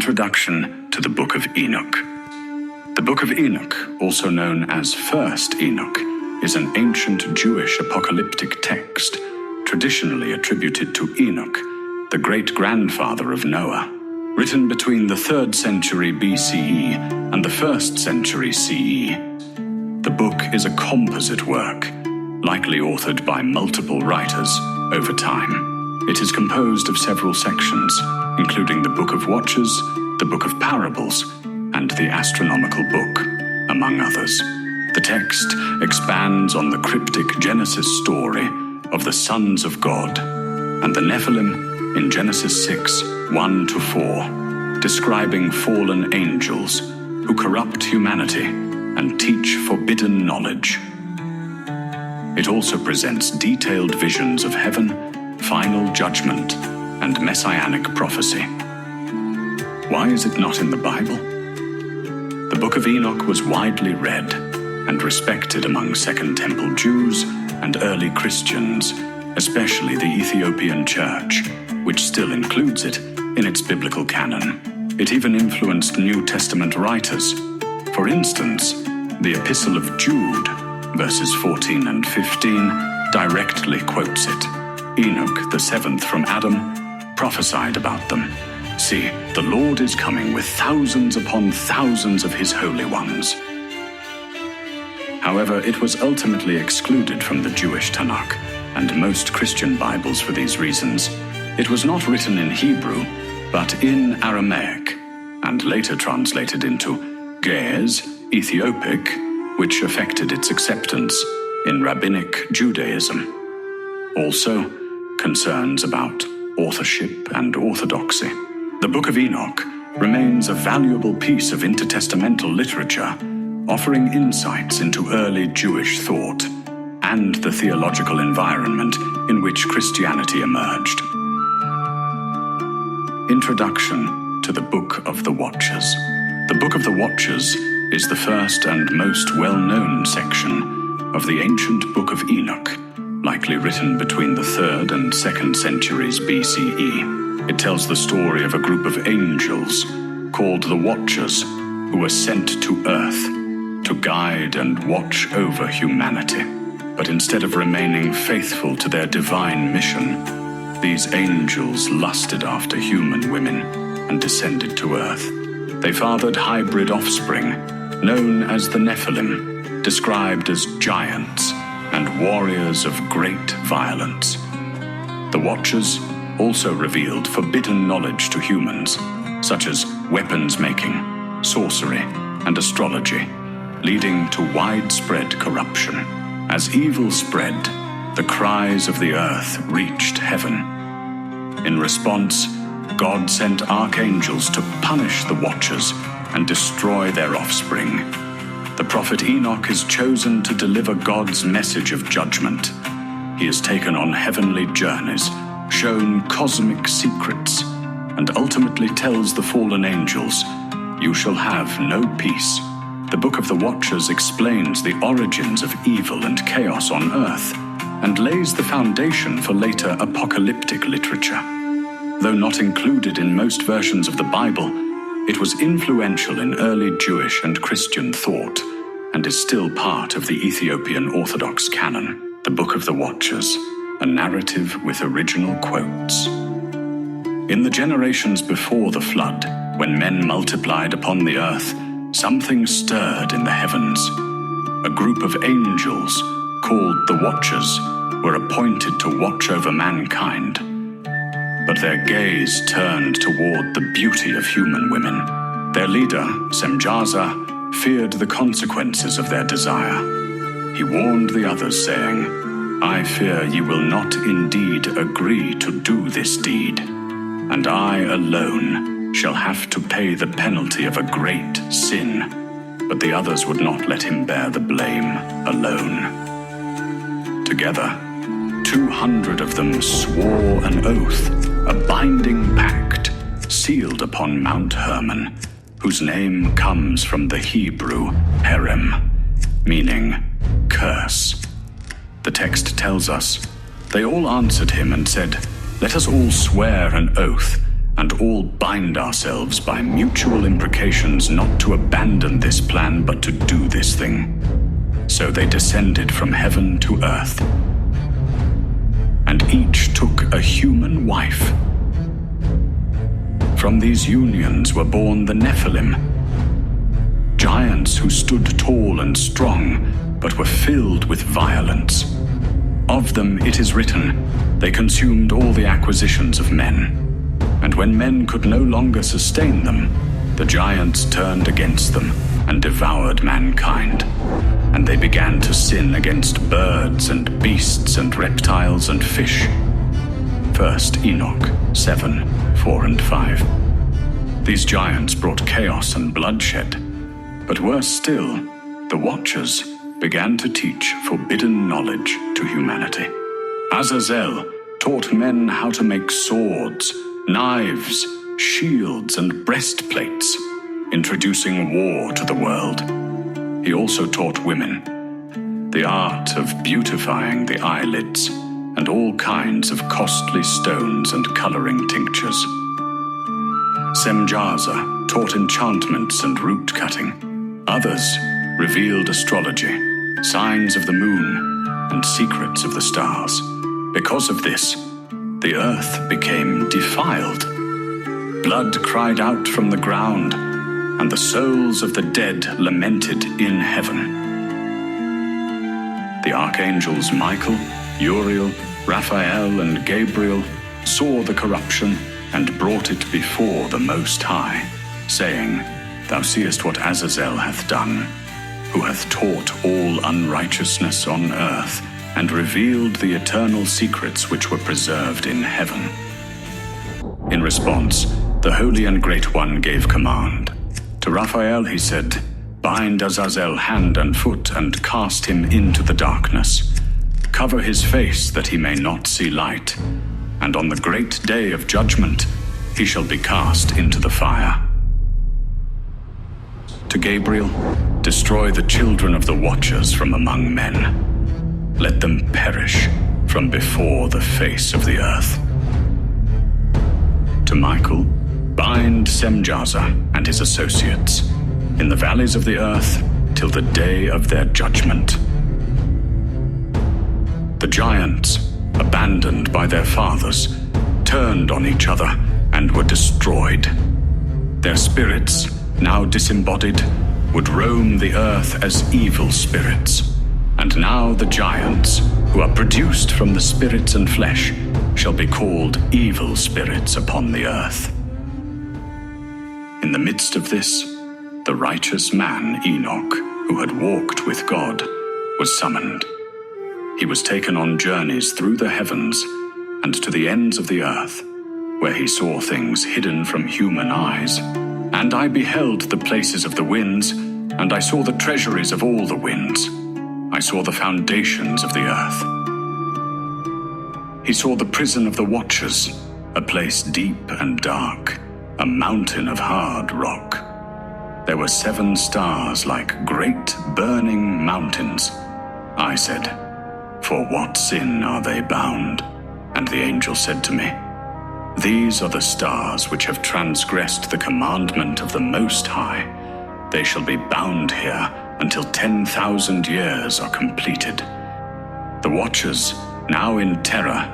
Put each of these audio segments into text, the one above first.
Introduction to the Book of Enoch. The Book of Enoch, also known as First Enoch, is an ancient Jewish apocalyptic text traditionally attributed to Enoch, the great-grandfather of Noah. Written between the 3rd century BCE and the 1st century CE, the book is a composite work, likely authored by multiple writers over time. It is composed of several sections, including the Book of Watches, the Book of Parables, and the Astronomical Book, among others. The text expands on the cryptic Genesis story of the sons of God and the Nephilim in Genesis 6, 1-4, describing fallen angels who corrupt humanity and teach forbidden knowledge. It also presents detailed visions of heaven, final judgment, and messianic prophecy. Why is it not in the Bible? The Book of Enoch was widely read and respected among Second Temple Jews and early Christians, especially the Ethiopian Church, which still includes it in its biblical canon. It even influenced New Testament writers. For instance, the Epistle of Jude, verses 14 and 15, directly quotes it. Enoch, the 7th from Adam, prophesied about them. See, the Lord is coming with thousands upon thousands of his holy ones. However, it was ultimately excluded from the Jewish Tanakh and most Christian Bibles for these reasons. It was not written in Hebrew, but in Aramaic, and later translated into Ge'ez, Ethiopic, which affected its acceptance in Rabbinic Judaism. Also, concerns about authorship and orthodoxy. The Book of Enoch remains a valuable piece of intertestamental literature, offering insights into early Jewish thought and the theological environment in which Christianity emerged. Introduction to the Book of the Watchers. The Book of the Watchers is the first and most well-known section of the ancient Book of Enoch, likely written between the 3rd and 2nd centuries BCE. It tells the story of a group of angels called the Watchers who were sent to earth to guide and watch over humanity. But instead of remaining faithful to their divine mission, these angels lusted after human women and descended to earth. They fathered hybrid offspring, known as the Nephilim, described as giants and warriors of great violence. The Watchers also revealed forbidden knowledge to humans, such as weapons making, sorcery, and astrology, leading to widespread corruption. As evil spread, the cries of the earth reached heaven. In response, God sent archangels to punish the Watchers and destroy their offspring. The prophet Enoch is chosen to deliver God's message of judgment. He is taken on heavenly journeys, shown cosmic secrets, and ultimately tells the fallen angels, "You shall have no peace." The Book of the Watchers explains the origins of evil and chaos on earth and lays the foundation for later apocalyptic literature. Though not included in most versions of the Bible, it was influential in early Jewish and Christian thought and is still part of the Ethiopian Orthodox canon. The Book of the Watchers, a narrative with original quotes. In the generations before the flood, when men multiplied upon the earth, something stirred in the heavens. A group of angels, called the Watchers, were appointed to watch over mankind. But their gaze turned toward the beauty of human women. Their leader, Semjaza, feared the consequences of their desire. He warned the others, saying, "I fear ye will not indeed agree to do this deed, and I alone shall have to pay the penalty of a great sin." But the others would not let him bear the blame alone. Together, 200 of them swore an oath, a binding pact, sealed upon Mount Hermon, whose name comes from the Hebrew herem, meaning curse. The text tells us, "They all answered him and said, 'Let us all swear an oath and all bind ourselves by mutual imprecations not to abandon this plan but to do this thing. So they descended from heaven to earth, and each took a human wife. From these unions were born the Nephilim, giants who stood tall and strong, but were filled with violence. Of them it is written, they consumed all the acquisitions of men. And when men could no longer sustain them, the giants turned against them and devoured mankind. And they began to sin against birds and beasts and reptiles and fish. First Enoch 7:4 and 5. These giants brought chaos and bloodshed. But worse still, the Watchers began to teach forbidden knowledge to humanity. Azazel taught men how to make swords, knives, shields, and breastplates, introducing war to the world. He also taught women the art of beautifying the eyelids and all kinds of costly stones and coloring tinctures. Semjaza taught enchantments and root cutting. Others revealed astrology, signs of the moon, and secrets of the stars. Because of this, the earth became defiled. Blood cried out from the ground, and the souls of the dead lamented in heaven. The archangels Michael, Uriel, Raphael, and Gabriel saw the corruption and brought it before the Most High, saying, Thou seest what Azazel hath done, who hath taught all unrighteousness on earth, and revealed the eternal secrets which were preserved in heaven. In response, the Holy and Great One gave command. To Raphael he said, Bind Azazel hand and foot, and cast him into the darkness. Cover his face, that he may not see light. And on the great day of judgment, he shall be cast into the fire. To Gabriel, destroy the children of the Watchers from among men. Let them perish from before the face of the earth. To Michael, bind Semjaza and his associates in the valleys of the earth till the day of their judgment. The giants, abandoned by their fathers, turned on each other and were destroyed. Their spirits, now disembodied, would roam the earth as evil spirits. And now the giants, who are produced from the spirits and flesh, shall be called evil spirits upon the earth. In the midst of this, the righteous man Enoch, who had walked with God, was summoned. He was taken on journeys through the heavens and to the ends of the earth, where he saw things hidden from human eyes. And I beheld the places of the winds, and I saw the treasuries of all the winds. I saw the foundations of the earth. He saw the prison of the Watchers, a place deep and dark, a mountain of hard rock. There were 7 stars like great burning mountains. I said, For what sin are they bound? And the angel said to me, These are the stars which have transgressed the commandment of the Most High. They shall be bound here until 10,000 years are completed. The Watchers, now in terror,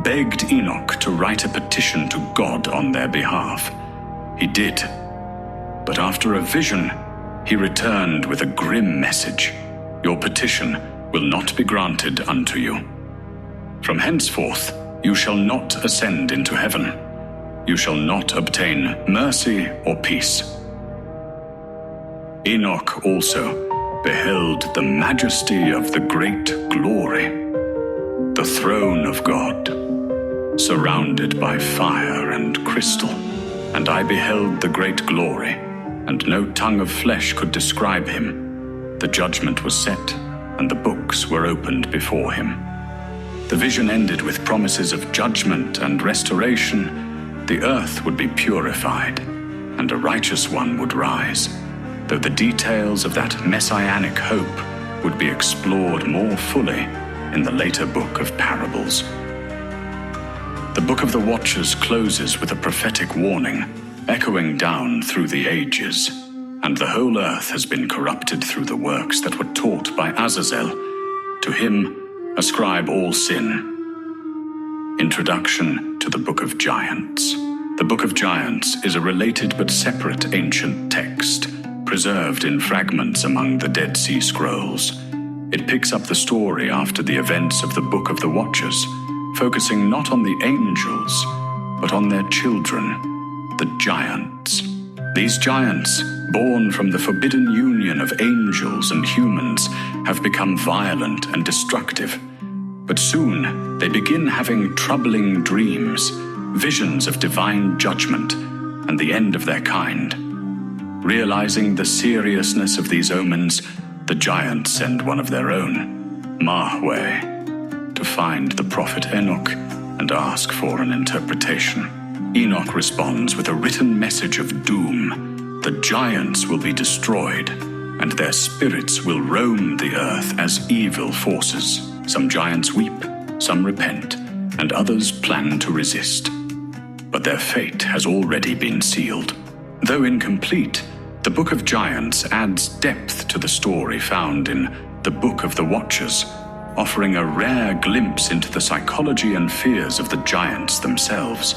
begged Enoch to write a petition to God on their behalf. He did, but after a vision, he returned with a grim message. Your petition will not be granted unto you. From henceforth, you shall not ascend into heaven. You shall not obtain mercy or peace. Enoch also beheld the majesty of the great glory, the throne of God, surrounded by fire and crystal. And I beheld the great glory, and no tongue of flesh could describe him. The judgment was set, and the books were opened before him. The vision ended with promises of judgment and restoration. The earth would be purified, and a righteous one would rise, though the details of that messianic hope would be explored more fully in the later book of parables. The Book of the Watchers closes with a prophetic warning, echoing down through the ages. And the whole earth has been corrupted through the works that were taught by Azazel. To him ascribe all sin. Introduction to the Book of Giants. The Book of Giants is a related but separate ancient text, preserved in fragments among the Dead Sea Scrolls. It picks up the story after the events of the Book of the Watchers, focusing not on the angels, but on their children, the giants. These giants, born from the forbidden union of angels and humans, have become violent and destructive. But soon they begin having troubling dreams, visions of divine judgment and the end of their kind. Realizing the seriousness of these omens, the giants send one of their own, Mahweh, to find the prophet Enoch and ask for an interpretation. Enoch responds with a written message of doom. The giants will be destroyed, and their spirits will roam the earth as evil forces. Some giants weep, some repent, and others plan to resist. But their fate has already been sealed. Though incomplete, the Book of Giants adds depth to the story found in the Book of the Watchers, offering a rare glimpse into the psychology and fears of the giants themselves.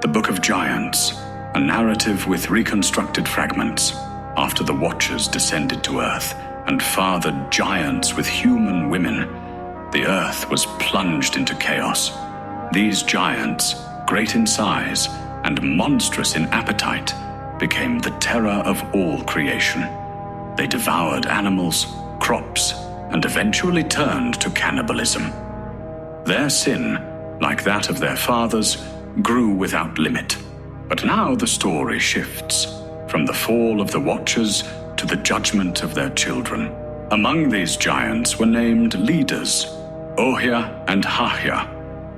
The Book of Giants, a narrative with reconstructed fragments, after the Watchers descended to Earth and fathered giants with human women, the Earth was plunged into chaos. These giants, great in size and monstrous in appetite, became the terror of all creation. They devoured animals, crops, and eventually turned to cannibalism. Their sin, like that of their fathers, grew without limit. But now the story shifts, from the fall of the Watchers to the judgment of their children. Among these giants were named leaders, Ohia and Hahia,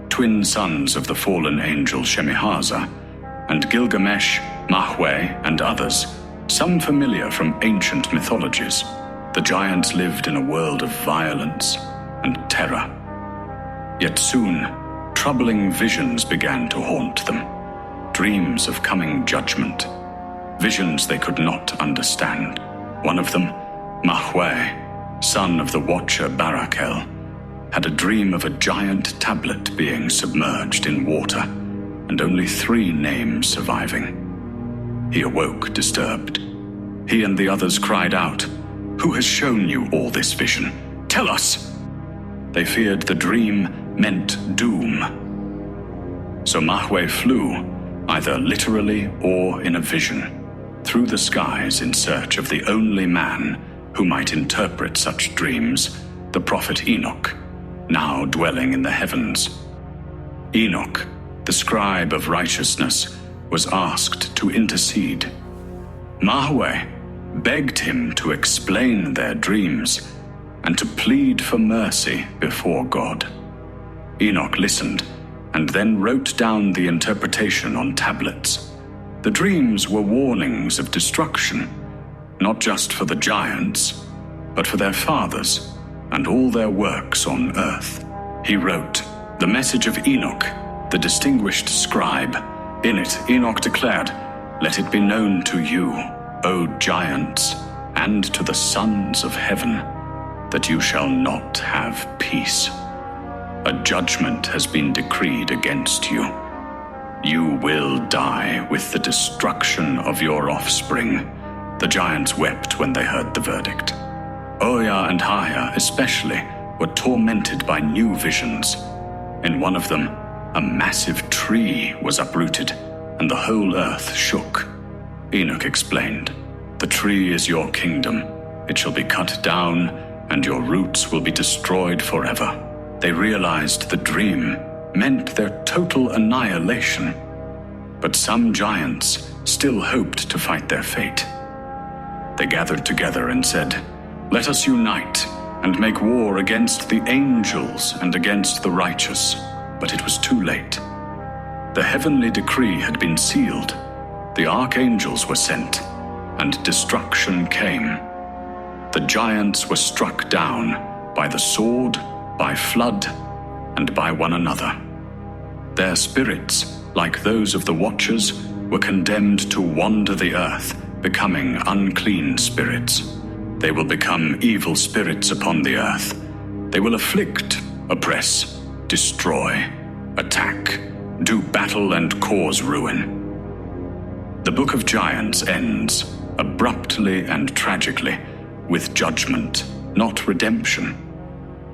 twin sons of the fallen angel Shemihaza, and Gilgamesh, Mahweh, and others, some familiar from ancient mythologies. The giants lived in a world of violence and terror. Yet soon, troubling visions began to haunt them, dreams of coming judgment, visions they could not understand. One of them, Mahweh, son of the Watcher Barakel, had a dream of a giant tablet being submerged in water, and only 3 names surviving. He awoke disturbed. He and the others cried out, "Who has shown you all this vision? Tell us!" They feared the dream meant doom. So Mahweh flew, either literally or in a vision, through the skies in search of the only man who might interpret such dreams, the prophet Enoch, now dwelling in the heavens. Enoch, the scribe of righteousness, was asked to intercede. Mahweh begged him to explain their dreams and to plead for mercy before God. Enoch listened and then wrote down the interpretation on tablets. The dreams were warnings of destruction, not just for the giants, but for their fathers and all their works on earth. He wrote, "The message of Enoch, the distinguished scribe." In it, Enoch declared, "Let it be known to you, O giants, and to the sons of heaven, that you shall not have peace. A judgment has been decreed against you. You will die with the destruction of your offspring." The giants wept when they heard the verdict. Oya and Haya especially were tormented by new visions. In one of them, a massive tree was uprooted, and the whole earth shook. Enoch explained, "The tree is your kingdom. It shall be cut down, and your roots will be destroyed forever." They realized the dream meant their total annihilation. But some giants still hoped to fight their fate. They gathered together and said, "Let us unite and make war against the angels and against the righteous." But it was too late. The heavenly decree had been sealed. The archangels were sent, and destruction came. The giants were struck down by the sword, by flood, and by one another. Their spirits, like those of the Watchers, were condemned to wander the earth, becoming unclean spirits. They will become evil spirits upon the earth. They will afflict, oppress, destroy, attack, do battle and cause ruin. The Book of Giants ends, abruptly and tragically, with judgment, not redemption.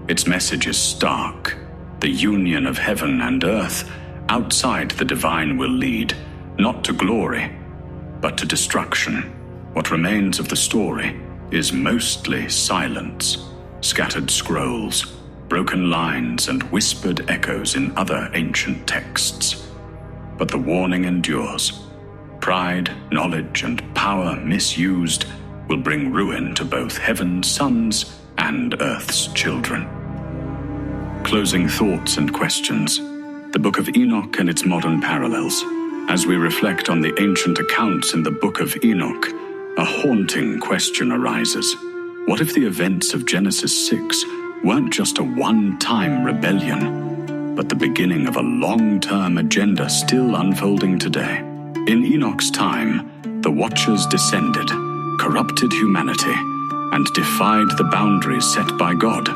Its message is stark. The union of heaven and earth outside the divine will lead, not to glory, but to destruction. What remains of the story is mostly silence, scattered scrolls, broken lines, and whispered echoes in other ancient texts. But the warning endures. Pride, knowledge, and power misused will bring ruin to both heaven's sons and earth's children. Closing thoughts and questions. The Book of Enoch and its modern parallels. As we reflect on the ancient accounts in the Book of Enoch, a haunting question arises. What if the events of Genesis 6 weren't just a one-time rebellion, but the beginning of a long-term agenda still unfolding today? In Enoch's time, the Watchers descended, corrupted humanity, and defied the boundaries set by God.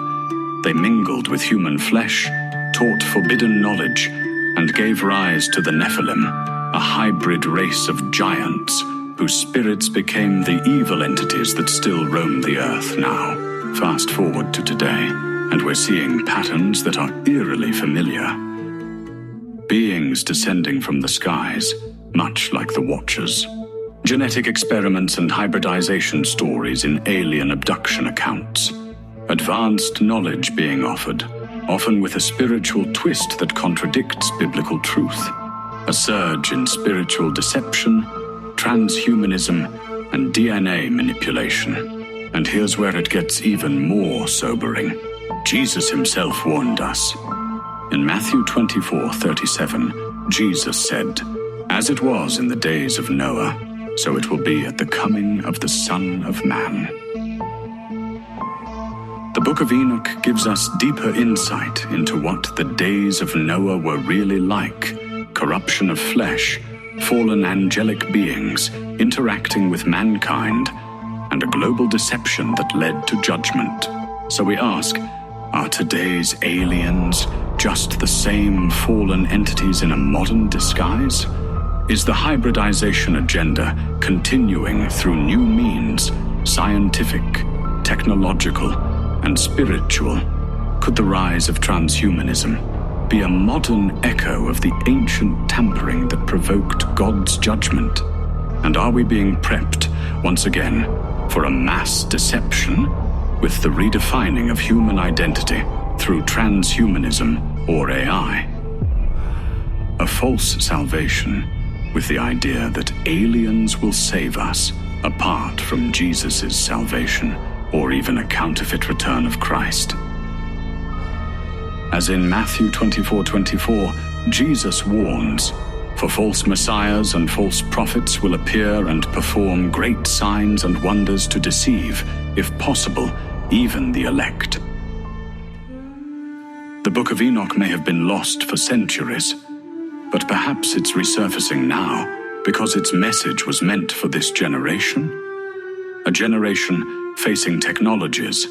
They mingled with human flesh, taught forbidden knowledge, and gave rise to the Nephilim, a hybrid race of giants whose spirits became the evil entities that still roam the earth now. Fast forward to today, and we're seeing patterns that are eerily familiar. Beings descending from the skies, much like the Watchers. Genetic experiments and hybridization stories in alien abduction accounts. Advanced knowledge being offered, often with a spiritual twist that contradicts biblical truth. A surge in spiritual deception, transhumanism, and DNA manipulation. And here's where it gets even more sobering. Jesus himself warned us. In Matthew 24:37, Jesus said, "As it was in the days of Noah, so it will be at the coming of the Son of Man." The Book of Enoch gives us deeper insight into what the days of Noah were really like. Corruption of flesh, fallen angelic beings interacting with mankind, and a global deception that led to judgment. So we ask, are today's aliens just the same fallen entities in a modern disguise? Is the hybridization agenda continuing through new means, scientific, technological, and spiritual? Could the rise of transhumanism be a modern echo of the ancient tampering that provoked God's judgment? And are we being prepped, once again, for a mass deception with the redefining of human identity through transhumanism or AI? A false salvation with the idea that aliens will save us apart from Jesus' salvation, or even a counterfeit return of Christ. As in Matthew 24:24, Jesus warns, "For false messiahs and false prophets will appear and perform great signs and wonders to deceive, if possible, even the elect." The Book of Enoch may have been lost for centuries, but perhaps it's resurfacing now because its message was meant for this generation. A generation facing technologies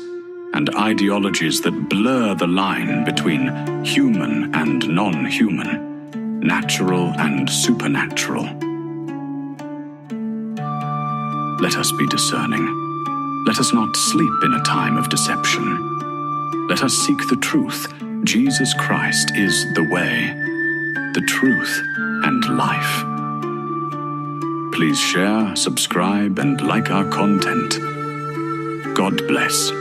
and ideologies that blur the line between human and non-human, natural and supernatural. Let us be discerning. Let us not sleep in a time of deception. Let us seek the truth. Jesus Christ is the way, the truth, and life. Please share, subscribe, and like our content. God bless.